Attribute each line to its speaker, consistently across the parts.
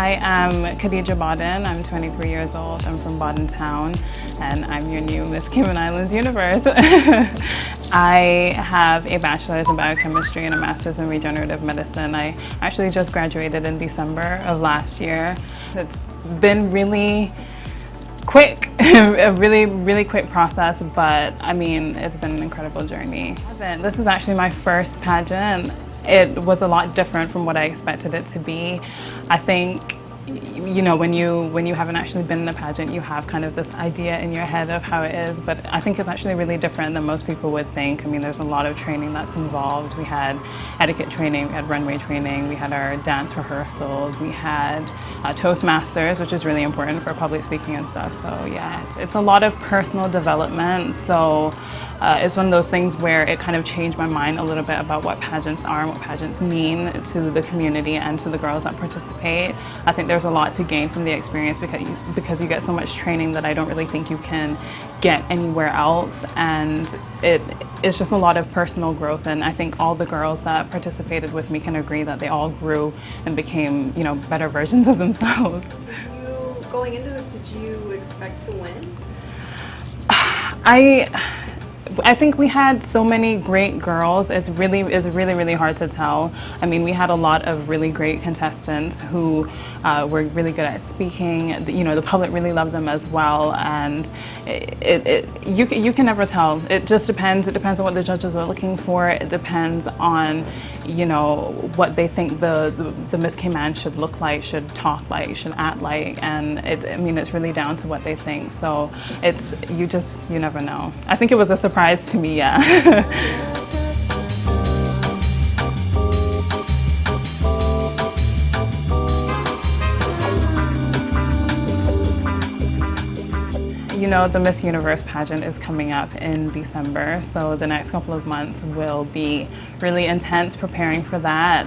Speaker 1: I am Khadija Baden. I'm 23 years old. I'm from Baden Town, and I'm your new Miss Cayman Islands Universe. I have a bachelor's in biochemistry and a master's in regenerative medicine. I actually just graduated in December of last year. It's been really quick, a really quick process, but I mean, it's been an incredible journey. This is actually my first pageant. It was a lot different from what I expected it to be. I think, you know, when you haven't actually been in a pageant, you have kind of this idea in your head of how it is, but I think it's actually really different than most people would think. I mean, there's a lot of training that's involved. We had etiquette training, we had runway training, we had our dance rehearsals, we had Toastmasters, which is really important for public speaking and stuff. So yeah, it's a lot of personal development. So it's one of those things where it kind of changed my mind a little bit about what pageants are and what pageants mean to the community and to the girls that participate. I think there's a lot to gain from the experience because you get so much training that I don't really think you can get anywhere else, and it's just a lot of personal growth, and I think all the girls that participated with me can agree that they all grew and became, you know, better versions of themselves.
Speaker 2: Going into this, did you expect to win?
Speaker 1: I think we had so many great girls. It's really hard to tell. I mean, we had a lot of really great contestants who were really good at speaking. You know, the public really loved them as well, and you can never tell. It just depends. It depends on what the judges are looking for. It depends on, you know, what they think the Miss Cayman should look like, should talk like, should act like, and I mean, it's really down to what they think. So you never know. I think it was a surprise to me, yeah. You know, the Miss Universe pageant is coming up in December, so the next couple of months will be really intense preparing for that.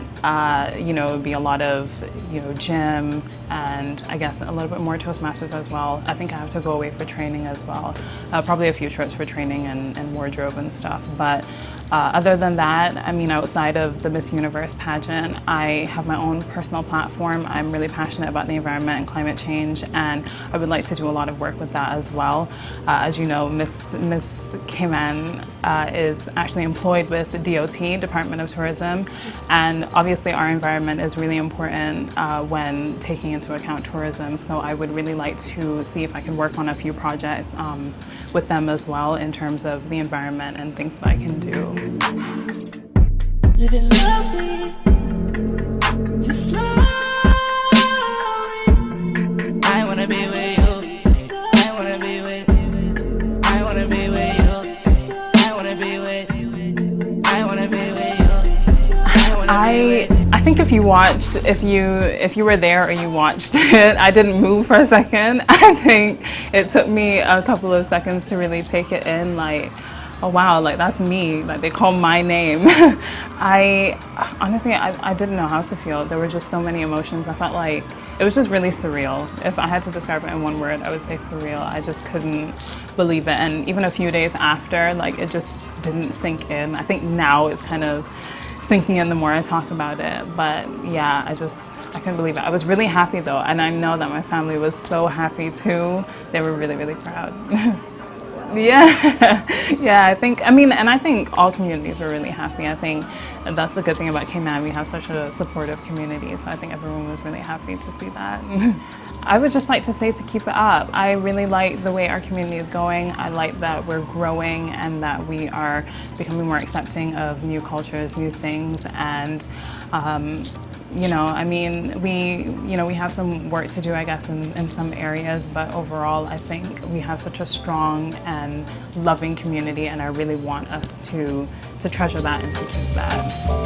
Speaker 1: You know, it would be a lot of, you know, gym and I guess a little bit more Toastmasters as well. I think I have to go away for training as well. Probably a few trips for training and wardrobe and stuff, but other than that, I mean, outside of the Miss Universe pageant, I have my own personal platform. I'm really passionate about the environment and climate change, and I would like to do a lot of work with that as well. As you know, Miss Cayman is actually employed with the DOT, Department of Tourism, and obviously our environment is really important when taking into account tourism. So I would really like to see if I can work on a few projects with them as well in terms of the environment and things that I can do.
Speaker 3: Living lovely, just love me. I wanna be with you. I wanna be with you. I wanna be with you. I wanna be with you. I wanna be with you.
Speaker 1: I think if you were there or you watched it, I didn't move for a second. I think it took me a couple of seconds to really take it in, like, oh wow, like that's me, like they call my name. Honestly, I didn't know how to feel. There were just so many emotions. I felt like it was just really surreal. If I had to describe it in one word, I would say surreal. I just couldn't believe it. And even a few days after, like it just didn't sink in. I think now it's kind of sinking in the more I talk about it. But yeah, I couldn't believe it. I was really happy though, and I know that my family was so happy too. They were really proud. Yeah, yeah, I think all communities were really happy. I think that's the good thing about Cayman. We have such a supportive community, so I think everyone was really happy to see that. I would just like to say to keep it up. I really like the way our community is going. I like that we're growing and that we are becoming more accepting of new cultures, new things, and you know, I mean, we have some work to do, I guess, in some areas, but overall, I think we have such a strong and loving community, and I really want us to treasure that and to keep that.